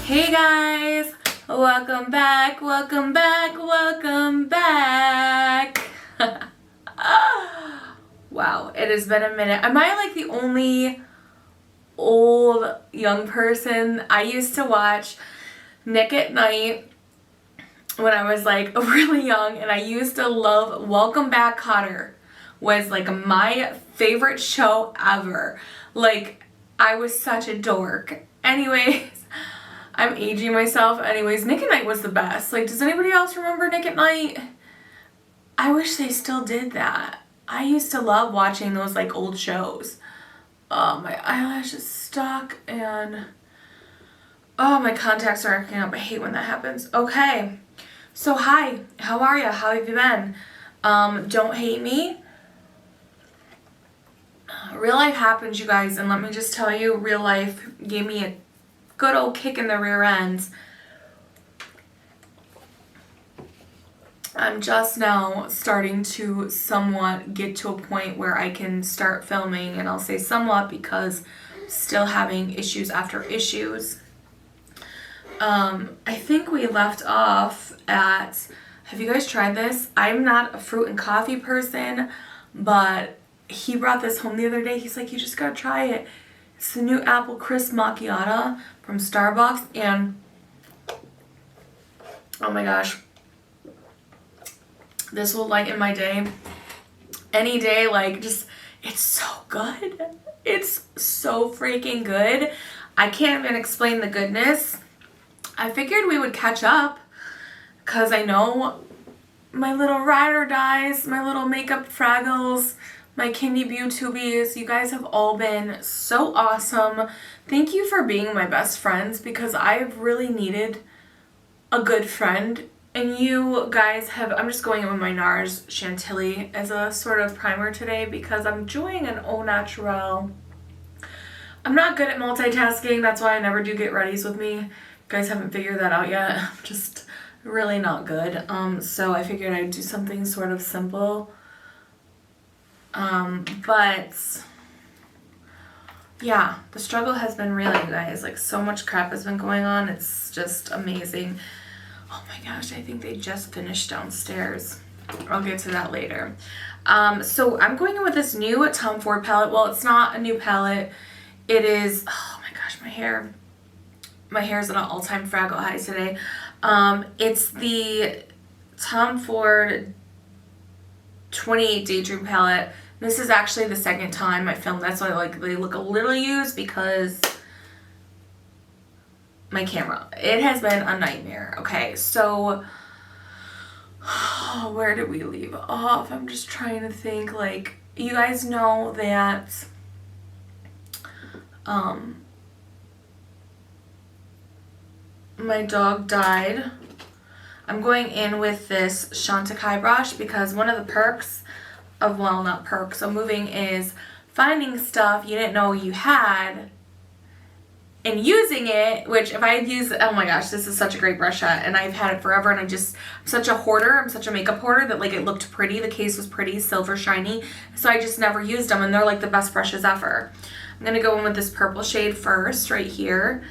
Hey guys, welcome back, welcome back, welcome back. Wow, it has been a minute. Am I like the only old young person? I used to watch Nick at Night when I was like really young, and I used to love Welcome Back Kotter. Was like my favorite show ever. Like, I was such a dork. Anyways, I'm aging myself. Anyways, Nick at Night was the best. Like, does anybody else remember Nick at Night? I wish they still did that. I used to love watching those like old shows. Oh, my eyelash is stuck and oh, my contacts are acting up. I hate when that happens. Okay, so hi, how are you? How have you been? Don't hate me. Real life happens, you guys, and let me just tell you, real life gave me a good old kick in the rear end. I'm just now starting to somewhat get to a point where I can start filming, and I'll say somewhat because I'm still having issues after issues. I think we left off at, have you guys tried this? I'm not a fruit and coffee person, but he brought this home the other day. He's like, you just gotta try it. It's the new apple crisp macchiato from Starbucks, and oh my gosh, this will lighten my day. Any day, like, just, it's so good. It's so freaking good. I can't even explain the goodness. I figured we would catch up because I know my little ride or dies, my little makeup fraggles, my kendibeautubie, you guys have all been so awesome. Thank you for being my best friends, because I've really needed a good friend. And you guys have, I'm just going in with my Nars Chantilly as a sort of primer today because I'm doing an au naturel. I'm not good at multitasking. That's why I never do get readies with me. You guys haven't figured that out yet. I'm just really not good. So I figured I'd do something sort of simple. But yeah, the struggle has been real, you guys. Like, so much crap has been going on. It's just amazing. Oh my gosh, I think they just finished downstairs. I'll get to that later. So I'm going in with this new Tom Ford palette. Well, it's not a new palette. It is, oh my gosh, my hair. My hair's at an all-time Fraggle high today. It's the Tom Ford 28 Daydream palette. This is actually the second time I filmed. That's why like they look a little used, because my camera, it has been a nightmare. Okay, so where did we leave off? I'm just trying to think. Like, you guys know that my dog died. I'm going in with this Chanticleer brush because one of the perks of, well, not perks of moving is finding stuff you didn't know you had and using it, which if I had used, oh my gosh, this is such a great brush set, and I've had it forever, and I'm such a hoarder, I'm such a makeup hoarder that like it looked pretty, the case was pretty, silver shiny, so I just never used them, and they're like the best brushes ever. I'm gonna go in with this purple shade first, right here.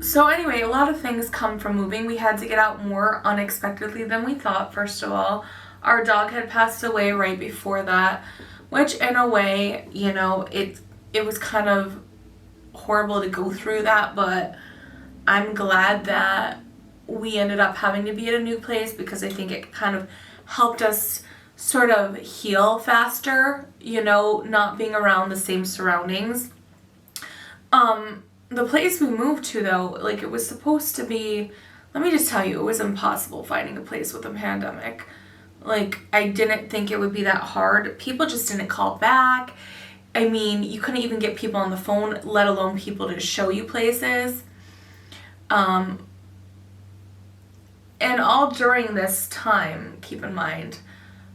So anyway, a lot of things come from moving. We had to get out more unexpectedly than we thought, first of all. Our dog had passed away right before that, which in a way, you know, it was kind of horrible to go through that, but I'm glad that we ended up having to be at a new place because I think it kind of helped us sort of heal faster, you know, not being around the same surroundings. The place we moved to, though, like, it was supposed to be, let me just tell you, it was impossible finding a place with a pandemic. Like, I didn't think it would be that hard. People just didn't call back. I mean, you couldn't even get people on the phone, let alone people to show you places. And all during this time, keep in mind,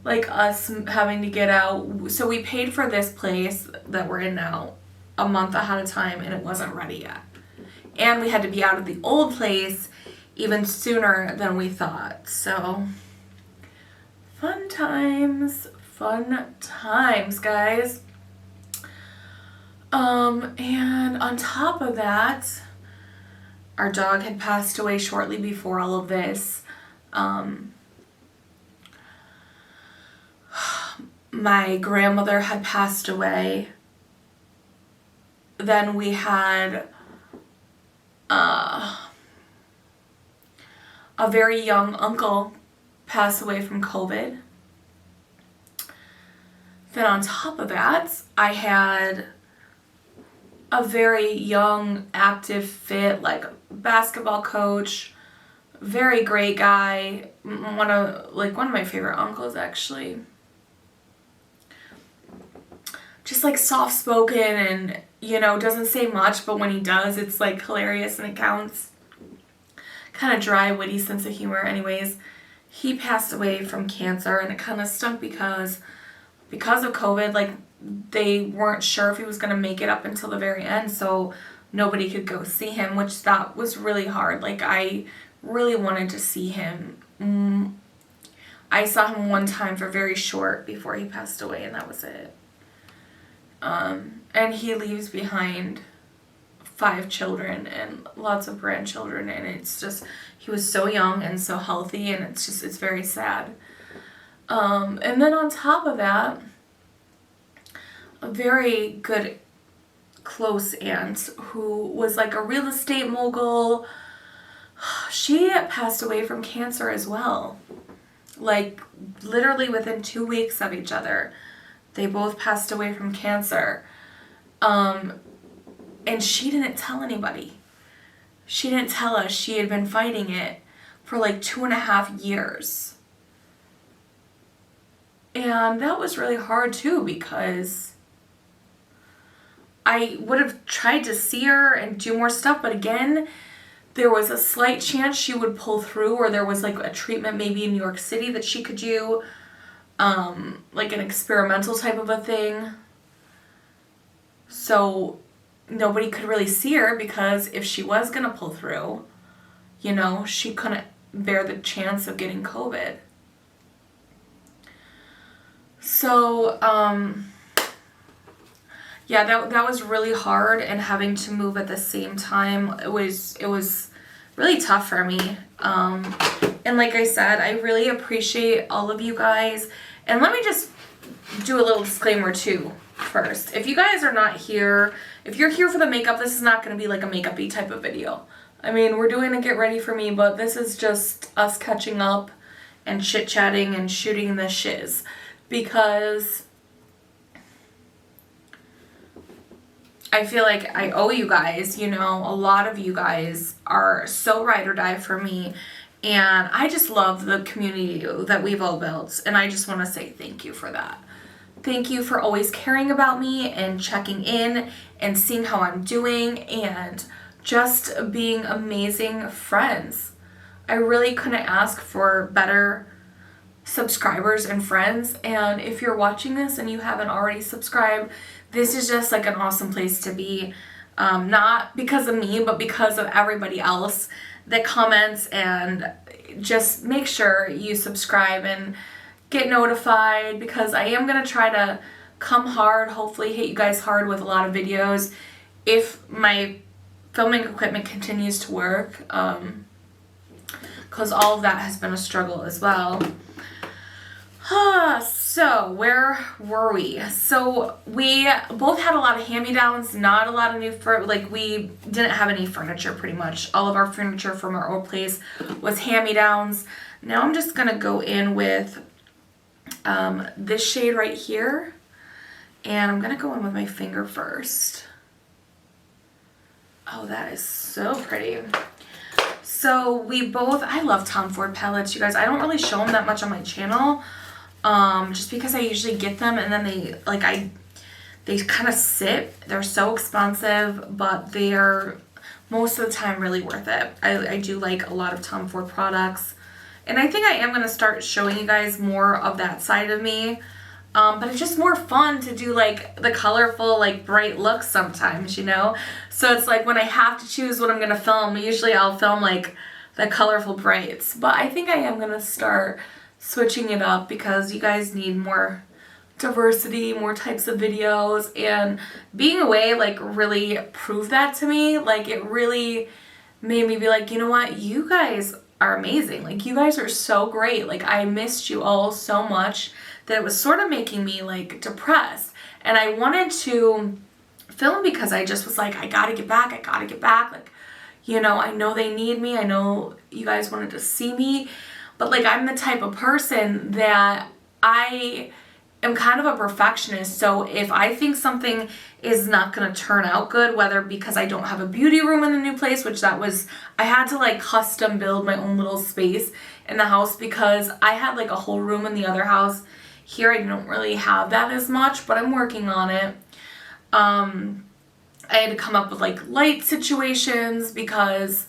like us having to get out. So we paid for this place that we're in now a month ahead of time, and it wasn't ready yet. And we had to be out of the old place even sooner than we thought. So fun times, guys. And on top of that, Our dog had passed away shortly before all of this. My grandmother had passed away. Then we had a very young uncle pass away from COVID. Then on top of that, I had a very young, active, fit, like basketball coach, very great guy, one of my favorite uncles actually. Just like soft spoken and, you know, doesn't say much, but when he does, it's like hilarious and it counts. Kind of dry, witty sense of humor. Anyways, he passed away from cancer, and it kind of stunk because of COVID, like they weren't sure if he was going to make it up until the very end, so nobody could go see him, which that was really hard. Like I really wanted to see him. I saw him one time for very short before he passed away, and that was it. And he leaves behind 5 children and lots of grandchildren, and it's just, he was so young and so healthy, and it's very sad. And then on top of that, a very good close aunt who was like a real estate mogul, she passed away from cancer as well. Like literally within 2 weeks of each other, they both passed away from cancer. And she didn't tell anybody. She didn't tell us she had been fighting it for like 2.5 years. And that was really hard too, because I would have tried to see her and do more stuff, but again, there was a slight chance she would pull through, or there was like a treatment maybe in New York City that she could do, like an experimental type of a thing. So nobody could really see her, because if she was gonna pull through, you know, she couldn't bear the chance of getting COVID. So, yeah, that was really hard, and having to move at the same time, it was really tough for me. And like I said, I really appreciate all of you guys. And let me just do a little disclaimer too first. If you guys are not here, if you're here for the makeup, this is not going to be like a makeup-y type of video. I mean, we're doing a get ready for me, but this is just us catching up and chit-chatting and shooting the shiz. Because I feel like I owe you guys, you know, a lot of you guys are so ride or die for me, and I just love the community that we've all built, and I just want to say thank you for that. Thank you for always caring about me and checking in and seeing how I'm doing and just being amazing friends. I really couldn't ask for better subscribers and friends, and if you're watching this and you haven't already subscribed, this is just like an awesome place to be, not because of me, but because of everybody else that comments. And just make sure you subscribe and get notified, because I am going to try to come hard, hopefully hit you guys hard with a lot of videos if my filming equipment continues to work, because all of that has been a struggle as well. So where were we? So we both had a lot of hand-me-downs, not a lot of new like we didn't have any furniture pretty much. All of our furniture from our old place was hand-me-downs. Now I'm just gonna go in with this shade right here, and I'm gonna go in with my finger first. Oh, that is so pretty. So we both, I love Tom Ford palettes, you guys. I don't really show them that much on my channel, just because I usually get them and then they kind of sit. They're so expensive, but they're most of the time really worth it. I do like a lot of Tom Ford products, and I think I am going to start showing you guys more of that side of me, but it's just more fun to do like the colorful, like bright looks sometimes, you know. So it's like when I have to choose what I'm going to film, usually I'll film like the colorful brights, but I think I am going to start switching it up, because you guys need more diversity, more types of videos, and being away like really proved that to me. Like it really made me be like, you know what, you guys are amazing. Like, you guys are so great. Like, I missed you all so much that it was sort of making me like depressed. And I wanted to film because I just was like, I gotta get back. Like, you know, I know they need me. I know you guys wanted to see me. But like, I'm the type of person that I am kind of a perfectionist. So if I think something is not going to turn out good, whether because I don't have a beauty room in the new place, which I had to like custom build my own little space in the house because I had like a whole room in the other house. Here I don't really have that as much, but I'm working on it. I had to come up with like light situations because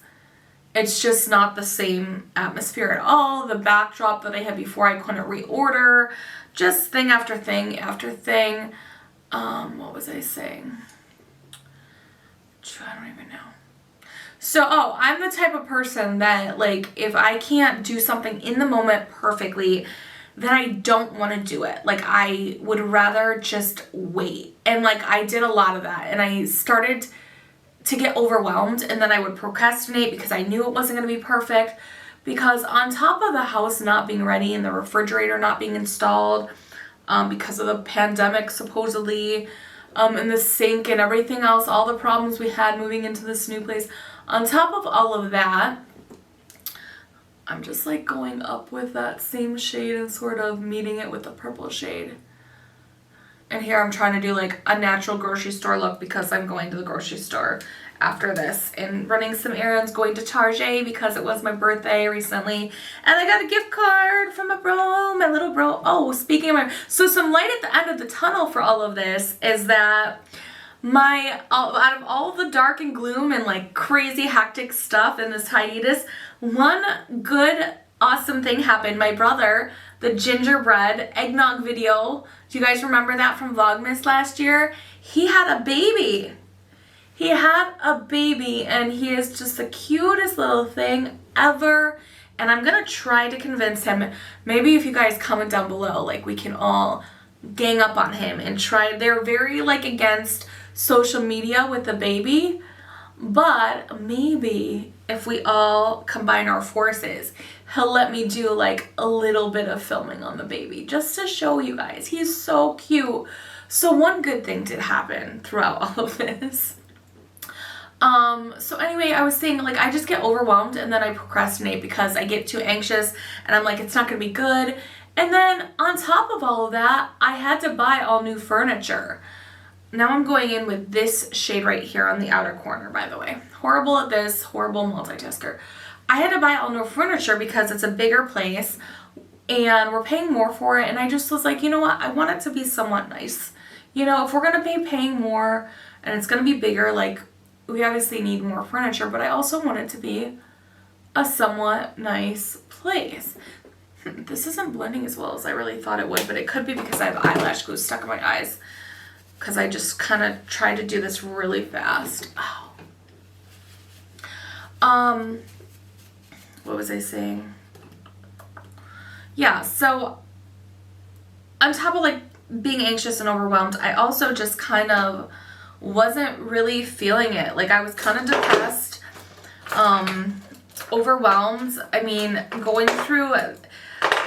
it's just not the same atmosphere at all. The backdrop that I had before I couldn't reorder. Just thing after thing after thing. What was I saying? I don't even know. So, I'm the type of person that, like, if I can't do something in the moment perfectly, then I don't want to do it. Like, I would rather just wait. And, like, I did a lot of that. And I started to get overwhelmed. And then I would procrastinate because I knew it wasn't going to be perfect. Because on top of the house not being ready and the refrigerator not being installed because of the pandemic supposedly, and the sink and everything else, all the problems we had moving into this new place, on top of all of that, I'm just like going up with that same shade and sort of meeting it with the purple shade. And here I'm trying to do like a natural grocery store look because I'm going to the grocery store after this and running some errands, going to Target because it was my birthday recently. And I got a gift card from my little bro. Oh, speaking of so some light at the end of the tunnel for all of this is that out of all of the dark and gloom and like crazy hectic stuff in this hiatus, one good awesome thing happened. My brother, the gingerbread eggnog video, do you guys remember that from Vlogmas last year? He had a baby. He had a baby and he is just the cutest little thing ever. And I'm gonna try to convince him, maybe if you guys comment down below, like we can all gang up on him and try. They're very like against social media with the baby, but maybe if we all combine our forces, he'll let me do like a little bit of filming on the baby just to show you guys. He's so cute. So one good thing did happen throughout all of this. So anyway, I was saying, like, I just get overwhelmed and then I procrastinate because I get too anxious and I'm like, it's not gonna be good. And then on top of all of that, I had to buy all new furniture. Now I'm going in with this shade right here on the outer corner, by the way. Horrible at this, horrible multitasker. I had to buy all new furniture because it's a bigger place and we're paying more for it. And I just was like, you know what? I want it to be somewhat nice. You know, if we're gonna be paying more and it's gonna be bigger, like, we obviously need more furniture, but I also want it to be a somewhat nice place. This isn't blending as well as I really thought it would, but it could be because I have eyelash glue stuck in my eyes because I just kind of tried to do this really fast. Oh. What was I saying? Yeah, so on top of like being anxious and overwhelmed, I also just kind of wasn't really feeling it. Like I was kind of depressed, overwhelmed. I mean, going through,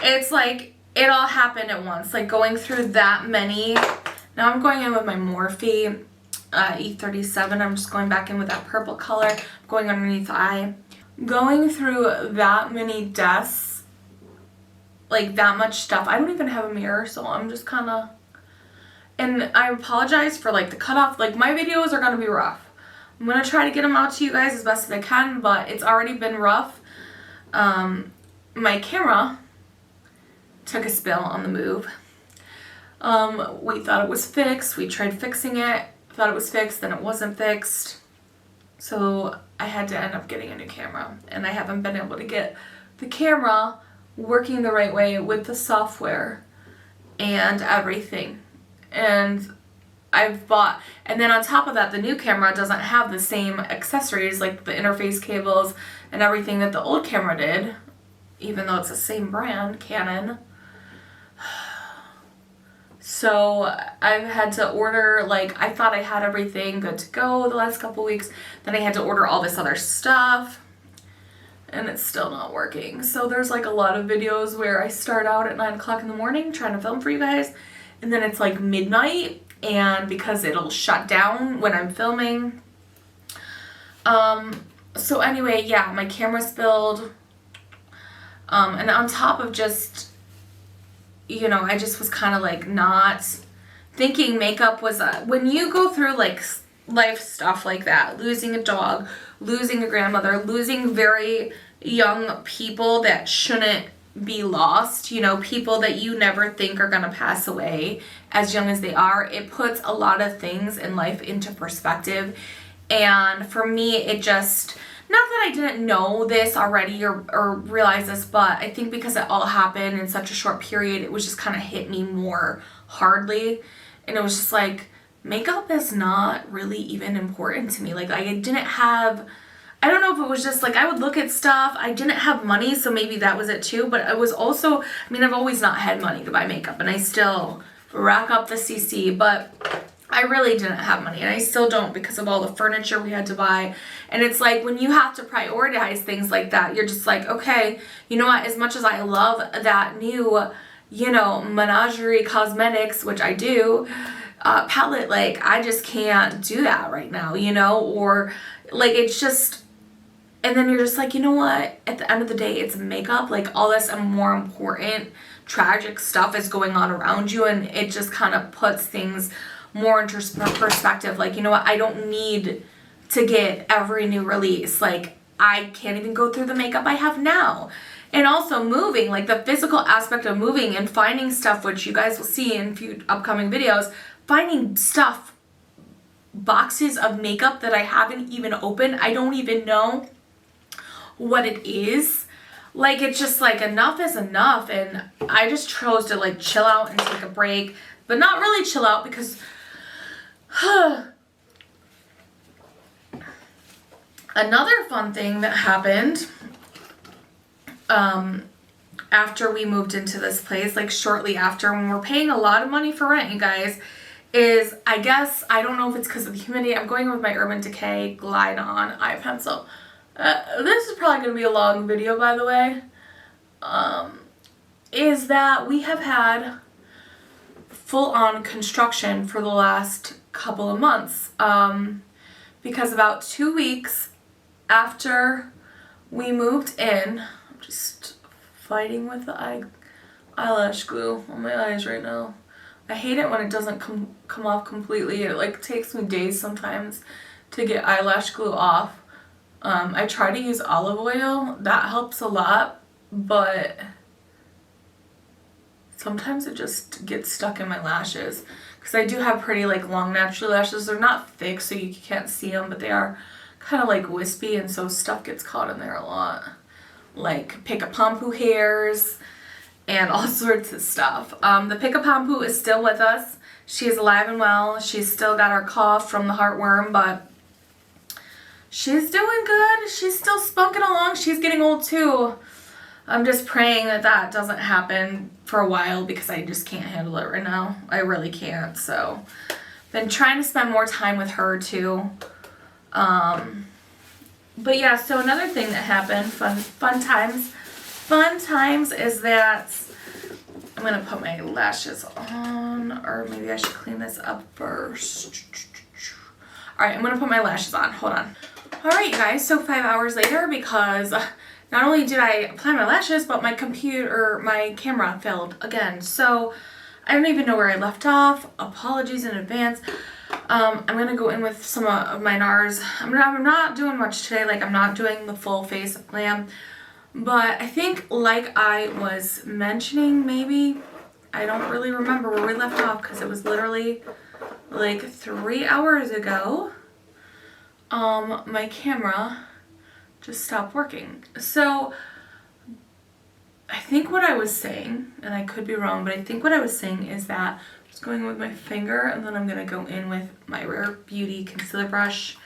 it's like it all happened at once. Like going through that many. Now I'm going in with my Morphe E37. I'm just going back in with that purple color, going underneath the eye. Going through that many deaths, like that much stuff. I don't even have a mirror, so I'm just kind of, and I apologize for like the cutoff. Like my videos are going to be rough. I'm going to try to get them out to you guys as best as I can, but it's already been rough. My camera took a spill on the move. We thought it was fixed. We tried fixing it, thought it was fixed, then it wasn't fixed. So I had to end up getting a new camera, and I haven't been able to get the camera working the right way with the software and everything. And I've bought, and then on top of that, the new camera doesn't have the same accessories like the interface cables and everything that the old camera did, even though it's the same brand, Canon. So I've had to order, like, I thought I had everything good to go the last couple weeks. Then I had to order all this other stuff. And it's still not working. So there's like a lot of videos where I start out at 9 o'clock in the morning trying to film for you guys. And then it's like midnight. And because it'll shut down when I'm filming. So anyway, yeah, my camera spilled. And on top of just, you know, I just was kind of like not thinking makeup was when you go through like life stuff like that, losing a dog, losing a grandmother, losing very young people that shouldn't be lost, you know, people that you never think are gonna pass away as young as they are, it puts a lot of things in life into perspective. And for me, it just, not that I didn't know this already or realize this, but I think because it all happened in such a short period, it was just kind of hit me more hardly. And it was just like, makeup is not really even important to me. Like, I didn't have, I don't know if it was just like I would look at stuff. I didn't have money, so maybe that was it too. But I was also, I mean, I've always not had money to buy makeup, and I still rack up the CC, but I really didn't have money, and I still don't because of all the furniture we had to buy. And it's like when you have to prioritize things like that, you're just like, okay, you know what, as much as I love that new, you know, Menagerie Cosmetics, which I do, palette, like, I just can't do that right now, you know, or like, it's just, and then you're just like, you know what, at the end of the day, it's makeup, like, all this and more important tragic stuff is going on around you, and it just kind of puts things more into perspective. Like, you know what, I don't need to get every new release. Like, I can't even go through the makeup I have now. And also moving, like the physical aspect of moving and finding stuff, which you guys will see in a few upcoming videos, finding stuff, boxes of makeup that I haven't even opened. I don't even know what it is. Like, it's just like, enough is enough. And I just chose to like chill out and take a break, but not really chill out because another fun thing that happened after we moved into this place, like shortly after, when we're paying a lot of money for rent, you guys, is, I guess, I don't know if it's because of the humidity, I'm going with my Urban Decay Glide On eye pencil. This is probably going to be a long video, by the way, is that we have had full-on construction for the last couple of months, because about 2 weeks after we moved in, I'm just fighting with the eyelash glue on my eyes right now. I hate it when it doesn't come off completely. It like takes me days sometimes to get eyelash glue off. I try to use olive oil, that helps a lot, but sometimes it just gets stuck in my lashes. Because I do have pretty like long natural lashes. They're not thick so you can't see them, but they are kind of like wispy, and so stuff gets caught in there a lot. Like pick-a-pom-poo hairs and all sorts of stuff. The pick-a-pom-poo is still with us. She is alive and well. She's still got her cough from the heartworm, but she's doing good. She's still spunking along. She's getting old too. I'm just praying that that doesn't happen for a while because I just can't handle it right now. I really can't. So, been trying to spend more time with her too. But yeah, so another thing that happened, fun times is that I'm going to put my lashes on, or maybe I should clean this up first. Alright, I'm going to put my lashes on. Hold on. Alright, you guys, so 5 hours later, because not only did I apply my lashes, but my camera failed again. So I don't even know where I left off. Apologies in advance. I'm going to go in with some of my Nars. I'm not doing much today. Like, I'm not doing the full face of glam. But I think, like I was mentioning, maybe, I don't really remember where we left off because it was literally like 3 hours ago. My camera just stopped working. So I think what I was saying, and I could be wrong, but I think what I was saying is that I'm just going with my finger, and then I'm going to go in with my Rare Beauty concealer brush.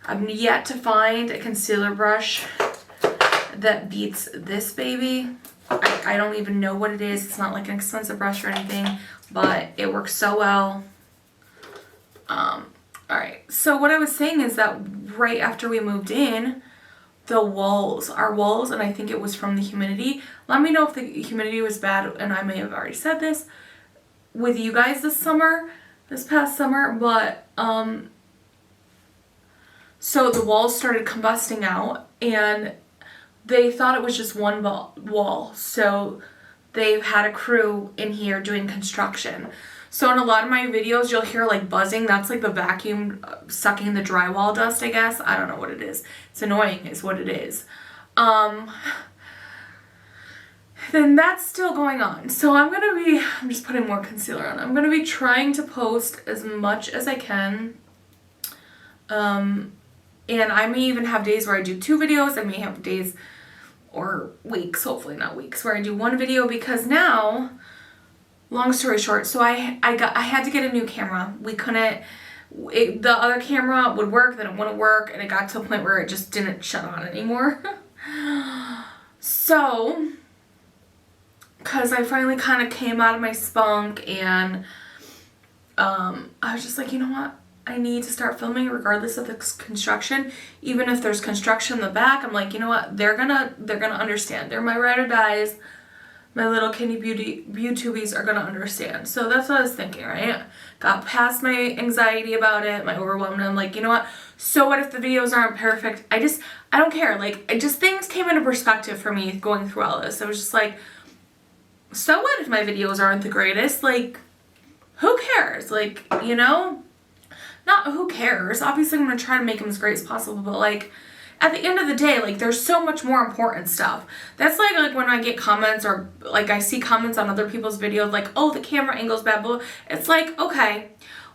I've yet to find a concealer brush that beats this baby. I don't even know what it is. It's not like an expensive brush or anything, but it works so well. Alright, so what I was saying is that right after we moved in, our walls, and I think it was from the humidity. Let me know if the humidity was bad, and I may have already said this with you guys this past summer, but, so the walls started combusting out, and they thought it was just one wall, so they've had a crew in here doing construction. So in a lot of my videos, you'll hear like buzzing. That's like the vacuum sucking the drywall dust, I guess. I don't know what it is. It's annoying is what it is. Then that's still going on. So I'm just putting more concealer on. I'm going to be trying to post as much as I can. And I may even have days where I do 2 videos. I may have days or weeks, hopefully not weeks, where I do 1 video, because now, long story short, so I had to get a new camera. We couldn't, the other camera would work, then it wouldn't work, and it got to a point where it just didn't shut on anymore. So, because I finally kind of came out of my spunk, and I was just like, you know what? I need to start filming regardless of the construction. Even if there's construction in the back, I'm like, you know what? They're gonna understand. They're my ride or dies. My little kendibeautubes are gonna understand. So that's what I was thinking, right? Got past my anxiety about it, my overwhelm, and I'm like, you know what? So what if the videos aren't perfect? I don't care. Like, things came into perspective for me going through all this. I was just like, so what if my videos aren't the greatest? Like, who cares? Like, you know? Not who cares. Obviously, I'm going to try to make them as great as possible, but like, at the end of the day, like, there's so much more important stuff. That's like when I get comments, or like I see comments on other people's videos like, oh, the camera angle's bad, blah. It's like, okay,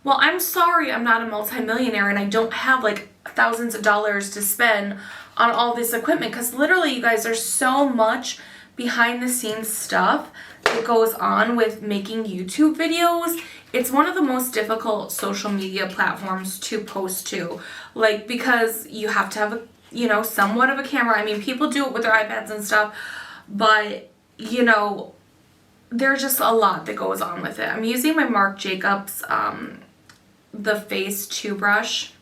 well, I'm sorry I'm not a multimillionaire and I don't have like thousands of dollars to spend on all this equipment, because literally, you guys, there's so much behind the scenes stuff that goes on with making YouTube videos. It's one of the most difficult social media platforms to post to, like, because you have to have somewhat of a camera. I mean, people do it with their iPads and stuff, but there's just a lot that goes on with it. I'm using my Marc Jacobs the Face 2 brush,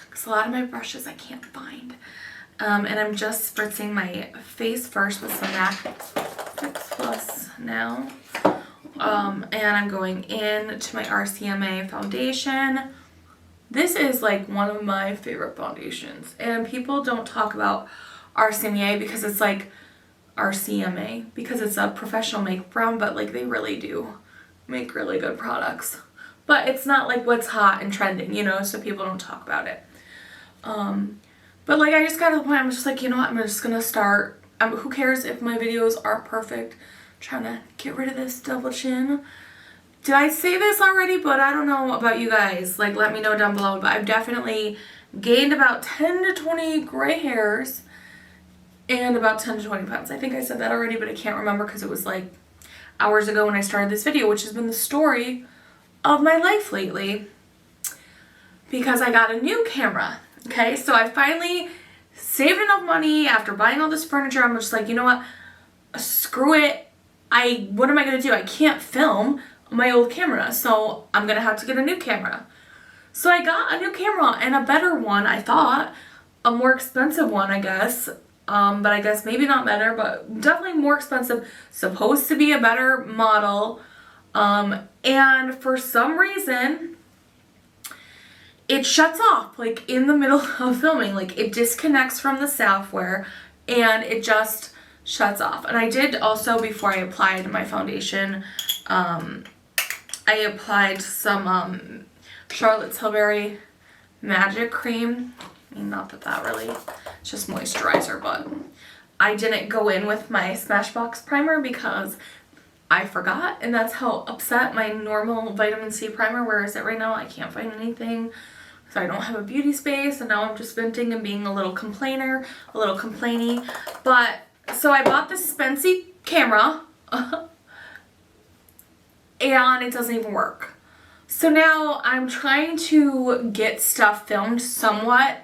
because a lot of my brushes I can't find. And I'm just spritzing my face first with some MAC Fix Plus now. And I'm going in to my RCMA foundation. This is like one of my favorite foundations. And people don't talk about RCMA because it's like RCMA, because it's a professional makeup brand, but like they really do make really good products. But it's not like what's hot and trending, so people don't talk about it. But like, I just got to the point, I'm just like, you know what, I'm just going to start. Who cares if my videos aren't perfect? I'm trying to get rid of this double chin. Did I say this already? But I don't know about you guys. Like, let me know down below. But I've definitely gained about 10 to 20 gray hairs and about 10 to 20 pounds. I think I said that already, but I can't remember because it was like hours ago when I started this video, which has been the story of my life lately, because I got a new camera. Okay, so I finally saved enough money after buying all this furniture. I'm just like, you know what? Screw it. What am I going to do? I can't film my old camera, so I'm going to have to get a new camera. So I got a new camera, and a better one, I thought. A more expensive one, I guess. But I guess maybe not better, but definitely more expensive. Supposed to be a better model. And for some reason, it shuts off, like, in the middle of filming. Like, it disconnects from the software, and it just shuts off. And I did also, before I applied my foundation, I applied some Charlotte Tilbury Magic Cream. I mean, not that really, it's just moisturizer, but I didn't go in with my Smashbox primer because I forgot, and that's how upset my normal vitamin C primer. Where is it right now? I can't find anything. So I don't have a beauty space, and now I'm just venting and being a little complainer, a little complainy. But, so I bought this Spency camera, and it doesn't even work. So now I'm trying to get stuff filmed somewhat.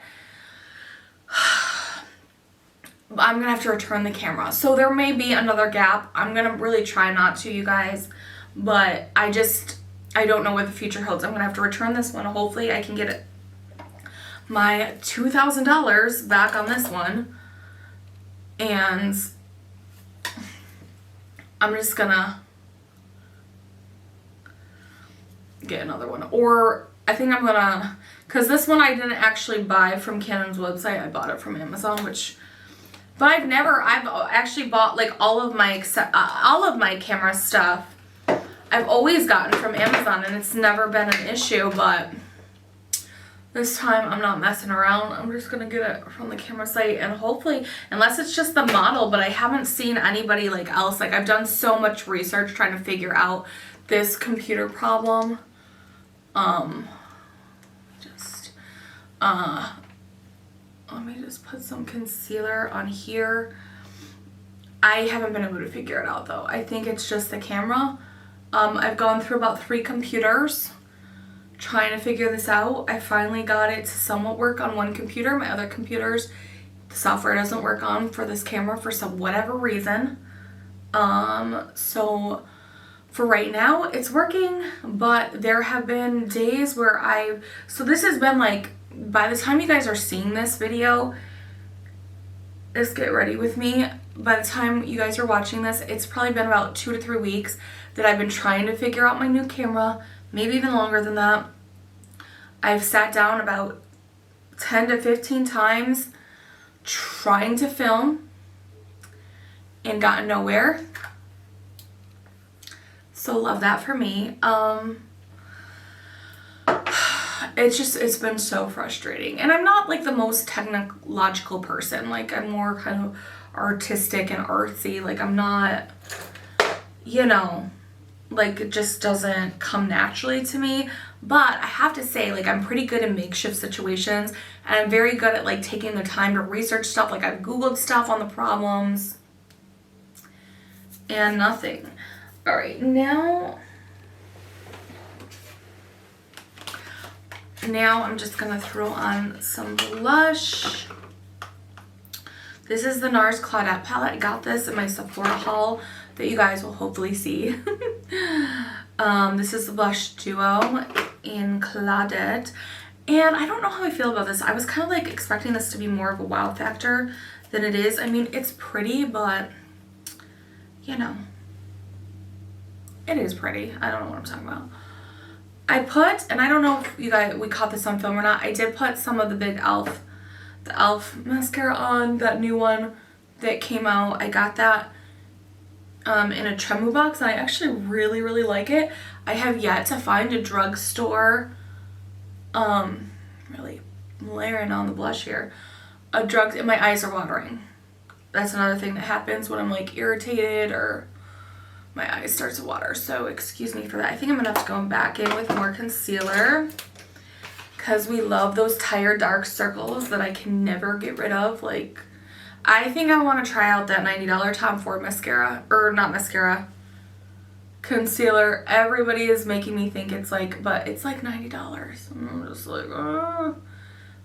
I'm gonna have to return the camera. So there may be another gap. I'm gonna really try not to, you guys, but I don't know what the future holds. I'm gonna have to return this one. Hopefully I can get it, my $2,000 back on this one, and I'm just gonna get another one. Or I think I'm gonna, because this one I didn't actually buy from Canon's website. I bought it from Amazon, but I've actually bought like all of my camera stuff. I've always gotten from Amazon, and it's never been an issue, but this time I'm not messing around. I'm just gonna get it from the camera site, and hopefully, unless it's just the model, but I haven't seen anybody like else. Like, I've done so much research trying to figure out this computer problem. Let me just put some concealer on here. I haven't been able to figure it out though. I think it's just the camera. I've gone through about 3 computers trying to figure this out. I finally got it to somewhat work on one computer. My other computers, the software doesn't work on for this camera for whatever reason. So for right now it's working, but there have been days where so this has been like, by the time you guys are seeing this video, just get ready with me. By the time you guys are watching this, it's probably been about 2 to 3 weeks that I've been trying to figure out my new camera, maybe even longer than that. I've sat down about 10 to 15 times trying to film and gotten nowhere. So love that for me. It's been so frustrating. And I'm not like the most technological person. Like, I'm more kind of artistic and artsy. Like, I'm not, like, it just doesn't come naturally to me. But I have to say, like, I'm pretty good in makeshift situations, and I'm very good at like taking the time to research stuff. Like, I've Googled stuff on the problems and nothing. All right, now I'm just gonna throw on some blush. This is the Nars Claudette palette. I got this in my Sephora haul that you guys will hopefully see. This is the blush duo in Claudette. And I don't know how I feel about this. I was kind of like expecting this to be more of a wow factor than it is. I mean, it's pretty, but it is pretty. I don't know what I'm talking about. I put, and I don't know if we caught this on film or not, I did put some of the e.l.f. mascara on, that new one that came out. I got that in a Tremu box, and I actually really, really like it. I have yet to find a drugstore, really layering on the blush here, and my eyes are watering. That's another thing that happens when I'm like irritated or my eyes start to water, so excuse me for that. I think I'm gonna have to go back in with more concealer, because we love those tired dark circles that I can never get rid of. Like, I think I want to try out that $90 Tom Ford mascara, or not mascara, concealer. Everybody is making me think it's like, but it's like $90. And I'm just like,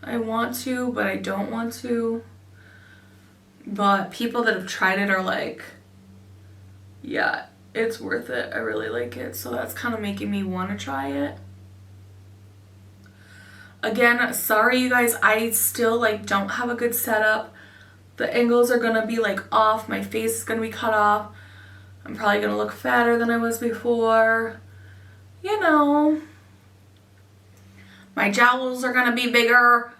I want to, but I don't want to. But people that have tried it are like, yeah, it's worth it. I really like it. So that's kind of making me want to try it. Again, sorry you guys, I still like don't have a good setup. The angles are gonna be like off. My face is gonna be cut off. I'm probably gonna look fatter than I was before. My jowls are gonna be bigger.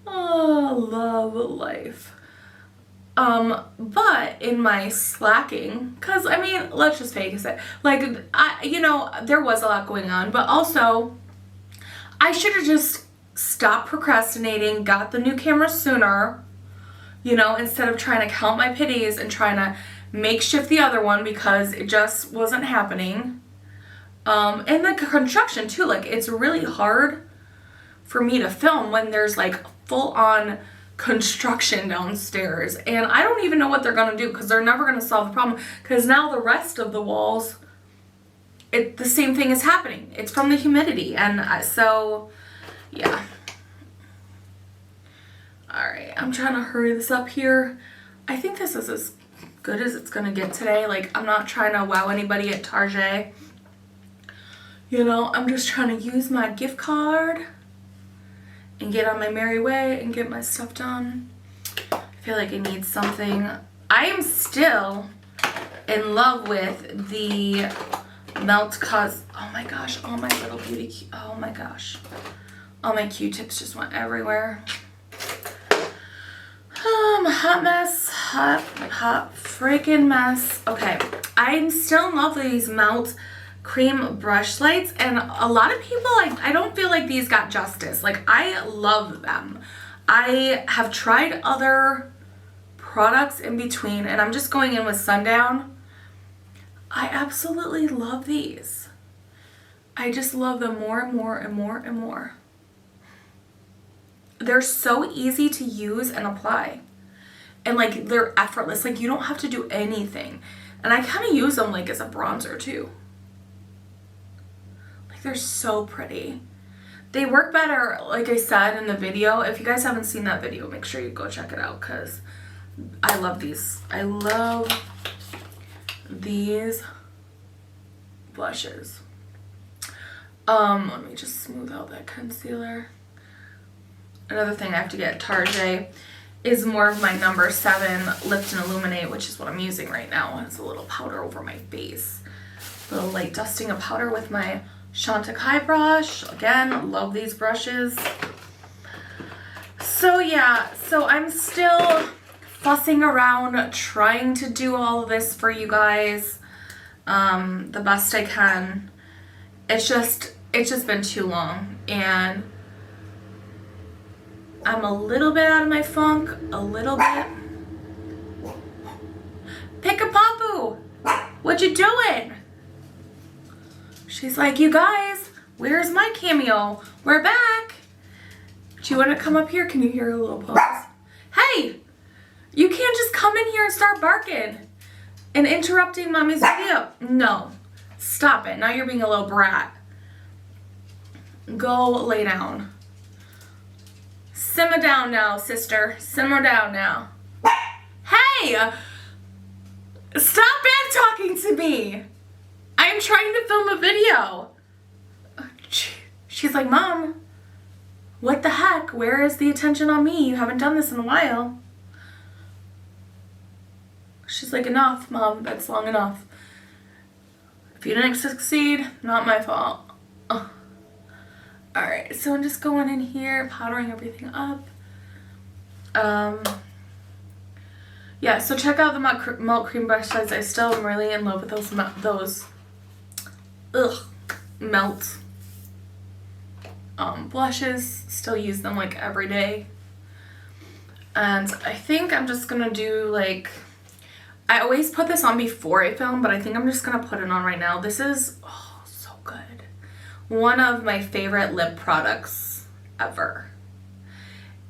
Oh, love life. But in my slacking, because I mean, let's just face it, like, there was a lot going on, but also I should have just stopped procrastinating, got the new camera sooner, instead of trying to count my pities and trying to makeshift the other one, because it just wasn't happening. And the construction too, like, it's really hard for me to film when there's like full on construction downstairs, and I don't even know what they're gonna do, because they're never gonna solve the problem, because now the rest of the walls, the same thing is happening. It's from the humidity, and so yeah. Alright, I'm trying to hurry this up here. I think this is as good as it's gonna get today. Like, I'm not trying to wow anybody at Target. You know, I'm just trying to use my gift card and get on my merry way and get my stuff done. I feel like I need something. I am still in love with the Melt Cause. Oh my gosh, all my little beauty, oh my gosh. All my Q-tips just went everywhere. Hot mess, hot freaking mess. Okay, I'm still in love with these Melt cream brush lights, and a lot of people, like, I don't feel like these got justice. Like, I love them. I have tried other products in between, and I'm just going in with Sundown. I absolutely love these. I just love them more and more and more and more. They're so easy to use and apply. And like, they're effortless. Like, you don't have to do anything. And I kind of use them like as a bronzer too. Like, they're so pretty. They work better, like I said in the video. If you guys haven't seen that video, make sure you go check it out, because I love these. I love these blushes. Let me just smooth out that concealer. Another thing I have to get at Target is more of my number 7 Lift and Illuminate, which is what I'm using right now. It's a little powder over my base. A little light dusting of powder with my Chantecaille brush. Again, love these brushes. So yeah, so I'm still fussing around trying to do all of this for you guys the best I can. It's just been too long, and I'm a little bit out of my funk, a little bit. Pick-a-Papu, what you doing? She's like, you guys, where's my cameo? We're back. Do you want to come up here? Can you hear a little pause? Hey, you can't just come in here and start barking and interrupting mommy's video. No, stop it. Now you're being a little brat. Go lay down. Simmer down now, sister. Simmer down now. Hey! Stop back talking to me! I'm trying to film a video. She's like, Mom, what the heck? Where is the attention on me? You haven't done this in a while. She's like, enough, Mom. That's long enough. If you didn't succeed, not my fault. Oh. Alright, so I'm just going in here, powdering everything up. Yeah, so check out the Melt Cream Brush Size. I still am really in love with those Melt blushes. Still use them like every day. And I think I'm just gonna do like, I always put this on before I film, but I think I'm just gonna put it on right now. This is, oh, so good. One of my favorite lip products ever.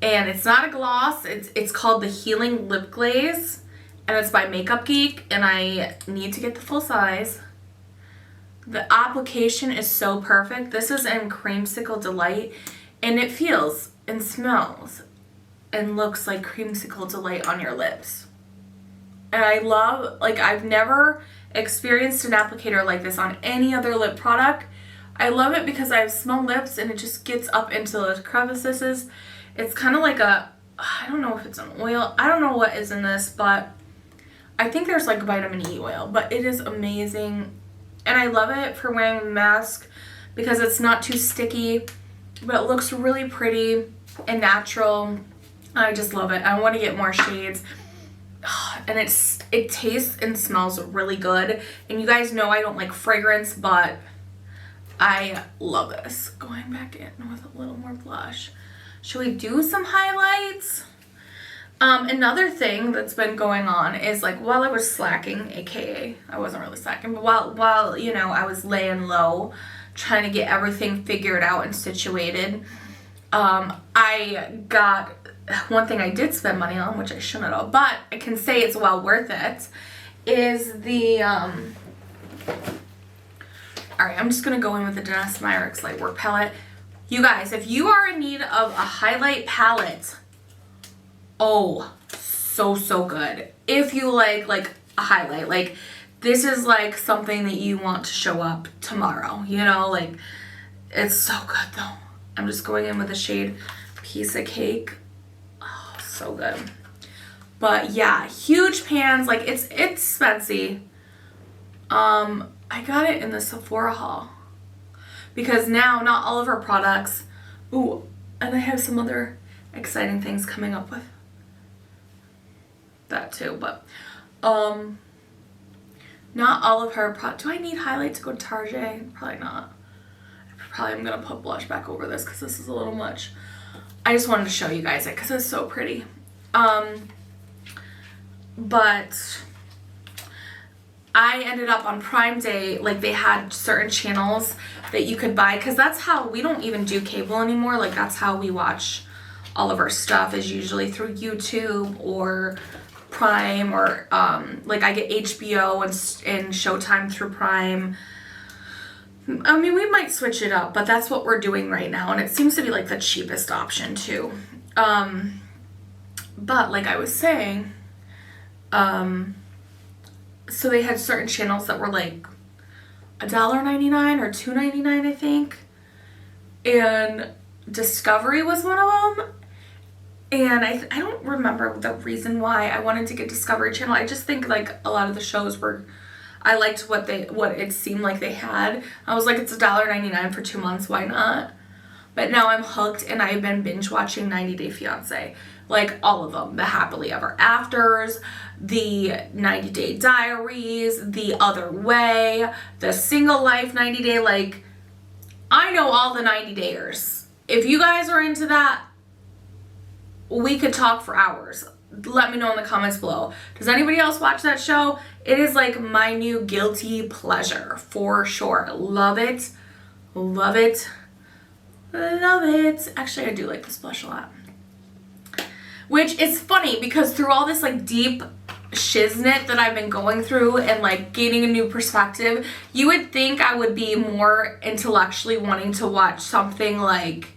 And it's not a gloss. It's called the Healing Lip Glaze, and it's by Makeup Geek, and I need to get the full size. The application is so perfect. This is in Creamsicle Delight, and it feels and smells and looks like Creamsicle Delight on your lips. And I love, like, I've never experienced an applicator like this on any other lip product. I love it because I have small lips and it just gets up into the crevices. It's kind of like a, I don't know if it's an oil. I don't know what is in this, but I think there's like vitamin E oil, but it is amazing. And I love it for wearing a mask because it's not too sticky, but it looks really pretty and natural. I just love it. I want to get more shades. And it tastes and smells really good. And you guys know I don't like fragrance, but I love this. Going back in with a little more blush. Should we do some highlights? Another thing that's been going on is, like, while I was slacking, aka I wasn't really slacking, but while you know, I was laying low trying to get everything figured out and situated, I got one thing I did spend money on, which I shouldn't have, but I can say it's well worth it, is the alright, I'm just gonna go in with the Dennis Myricks Light Work Palette. You guys, if you are in need of a highlight palette, Oh, so good. If you like a highlight, like this is like something that you want to show up tomorrow, you know, like it's so good though. I'm just going in with the shade Piece of Cake. Oh, so good. But yeah, huge pans, like it's expensive. I got it in the Sephora haul because now not all of our products, ooh, and I have some other exciting things coming up with that too, but not all of her do I need highlight to go to Target? Probably not. Probably I'm gonna put blush back over this because this is a little much. I just wanted to show you guys it because it's so pretty. But I ended up on Prime Day, like they had certain channels that you could buy because that's how we don't even do cable anymore. Like that's how we watch all of our stuff is usually through YouTube or Prime or like I get HBO and Showtime through Prime. I mean, we might switch it up, but that's what we're doing right now, and it seems to be like the cheapest option too. But like I was saying, so they had certain channels that were like $1.99 or $2.99, I think, and Discovery was one of them. And I don't remember the reason why I wanted to get Discovery Channel. I just think like a lot of the shows were, I liked what it seemed like they had. I was like, it's $1.99 for 2 months, why not? But now I'm hooked and I've been binge watching 90 Day Fiance. Like all of them, the Happily Ever Afters, the 90 Day Diaries, The Other Way, the Single Life 90 Day, like I know all the 90 Dayers. If you guys are into that, we could talk for hours. Let me know in the comments below. Does anybody else watch that show? It is like my new guilty pleasure for sure. Love it. Love it. Love it. Actually, I do like this blush a lot. Which is funny because through all this like deep shiznit that I've been going through and like gaining a new perspective, you would think I would be more intellectually wanting to watch something like,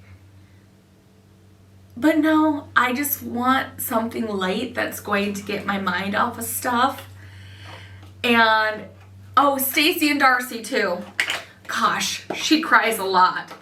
but no, I just want something light that's going to get my mind off of stuff. And, oh, Stacey and Darcy too. Gosh, she cries a lot.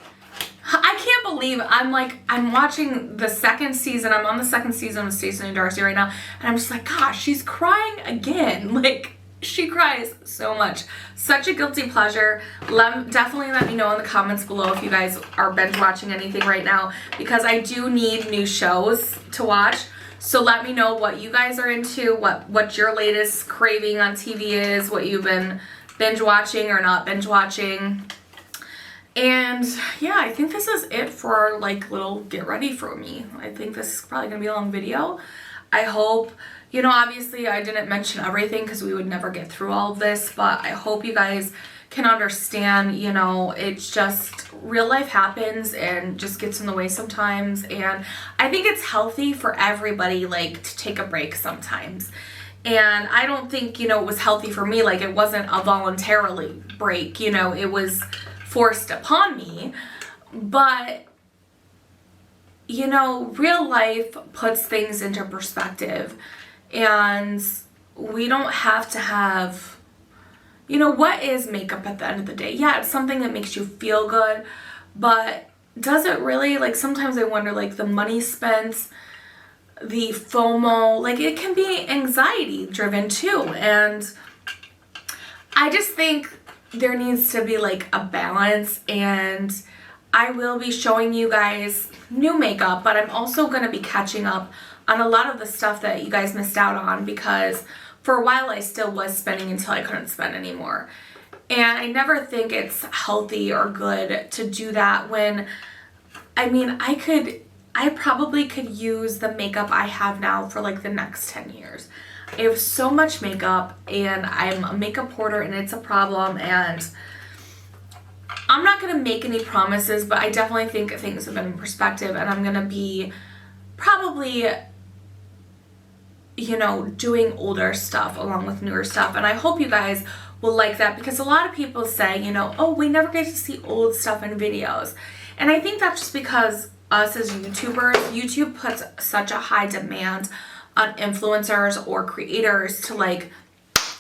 I can't believe I'm watching the second season. I'm on the second season of Stacey and Darcy right now. And I'm just like, gosh, she's crying again. Like, she cries so much. Such a guilty pleasure. Definitely let me know in the comments below if you guys are binge watching anything right now, because I do need new shows to watch. So let me know what you guys are into, what your latest craving on TV is, what you've been binge watching or not binge watching. And yeah, I think this is it for our like little get ready for me. I think this is probably gonna be a long video. I hope, you know, obviously I didn't mention everything because we would never get through all of this, but I hope you guys can understand, you know, it's just real life happens and just gets in the way sometimes. And I think it's healthy for everybody, like, to take a break sometimes. And I don't think, you know, it was healthy for me. Like, it wasn't a voluntarily break, you know, it was forced upon me. But, you know, real life puts things into perspective. And we don't have to have, you know, what is makeup at the end of the day? Yeah, it's something that makes you feel good, but does it really? Like, sometimes I wonder, like, the money spent, the FOMO, like, it can be anxiety driven too. And I just think there needs to be, like, a balance. And I will be showing you guys new makeup, but I'm also going to be catching up on a lot of the stuff that you guys missed out on, because for a while I still was spending until I couldn't spend anymore. And I never think it's healthy or good to do that when, I mean, I probably could use the makeup I have now for like the next 10 years. I have so much makeup and I'm a makeup hoarder and it's a problem, and I'm not going to make any promises, but I definitely think things have been in perspective, and I'm going to be probably, you know, doing older stuff along with newer stuff. And I hope you guys will like that, because a lot of people say, you know, oh, we never get to see old stuff in videos. And I think that's just because us as YouTubers, YouTube puts such a high demand on influencers or creators to like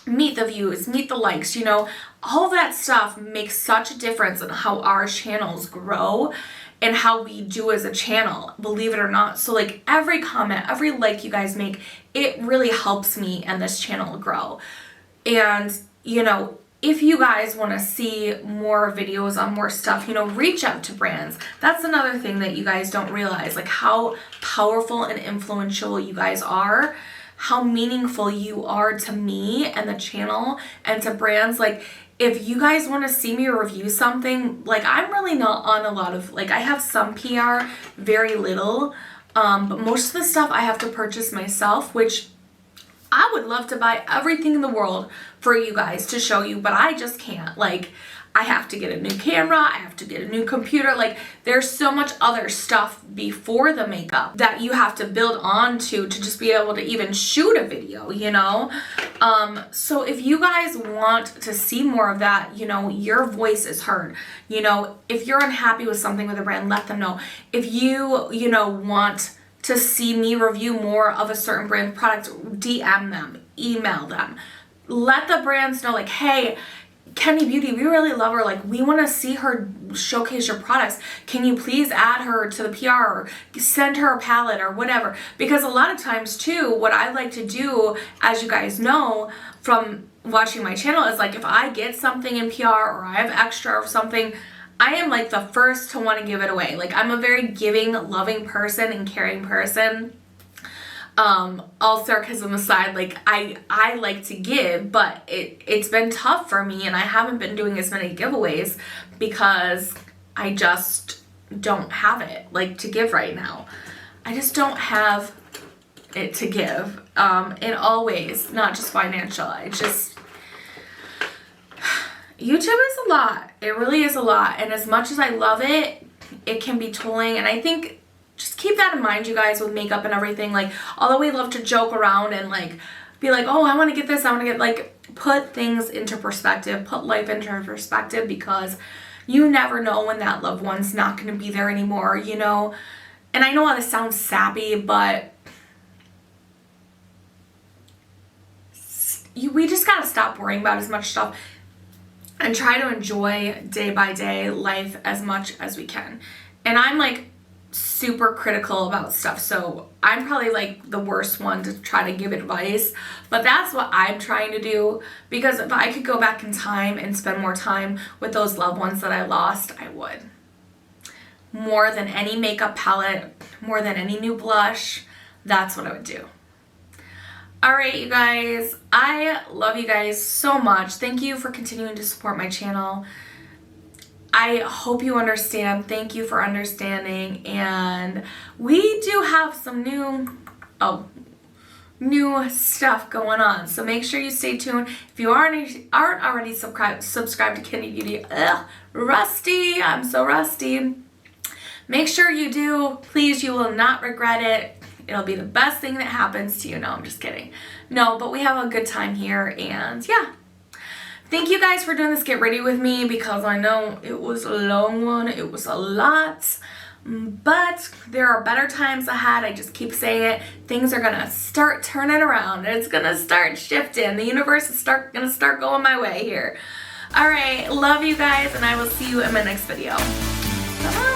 meet the views, meet the likes, you know, all that stuff makes such a difference in how our channels grow and how we do as a channel, believe it or not. So like every comment, every like you guys make, it really helps me and this channel grow. And, you know, if you guys want to see more videos on more stuff, you know, reach out to brands. That's another thing that you guys don't realize, like how powerful and influential you guys are, how meaningful you are to me and the channel and to brands. Like, if you guys want to see me review something, like I'm really not on a lot of, like I have some PR, very little, but most of the stuff I have to purchase myself, which I would love to buy everything in the world for you guys to show you, but I just can't. Like, I have to get a new camera, I have to get a new computer, like there's so much other stuff before the makeup that you have to build onto to just be able to even shoot a video, you know? So if you guys want to see more of that, you know, your voice is heard. You know, if you're unhappy with something with a brand, let them know. If you know, want to see me review more of a certain brand product, DM them, email them. Let the brands know, like, hey, Kendi Beauty, we really love her. Like, we want to see her showcase your products. Can you please add her to the PR or send her a palette or whatever? Because a lot of times too, what I like to do, as you guys know from watching my channel, is like if I get something in PR or I have extra or something, I am like the first to want to give it away. Like, I'm a very giving, loving person and caring person. All sarcasm aside, like I like to give, but it's been tough for me and I haven't been doing as many giveaways because I just don't have it like to give right now. I just don't have it to give in all ways, not just financial. YouTube is a lot. It really is a lot. And as much as I love it, it can be tolling. And I think just keep that in mind, you guys, with makeup and everything. Like, although we love to joke around and like be like, oh, I want to get this, I want to get, like, put things into perspective, put life into perspective, because you never know when that loved one's not going to be there anymore, you know? And I know this sounds sappy, but we just got to stop worrying about as much stuff and try to enjoy day by day life as much as we can. And I'm like super critical about stuff, so I'm probably like the worst one to try to give advice, but that's what I'm trying to do, because if I could go back in time and spend more time with those loved ones that I lost, I would. More than any makeup palette, more than any new blush, that's what I would do. Alright, you guys, I love you guys so much. Thank you for continuing to support my channel. I hope you understand. Thank you for understanding. And we do have some new stuff going on. So make sure you stay tuned. If you aren't already subscribed to Kendi Beauty, rusty, I'm so rusty. Make sure you do. Please, you will not regret it. It'll be the best thing that happens to you. No, I'm just kidding. No, but we have a good time here, and yeah. Thank you guys for doing this Get Ready with me, because I know it was a long one. It was a lot, but there are better times ahead. I just keep saying it. Things are going to start turning around. It's going to start shifting. The universe is going to start going my way here. All right. Love you guys, and I will see you in my next video. Bye-bye.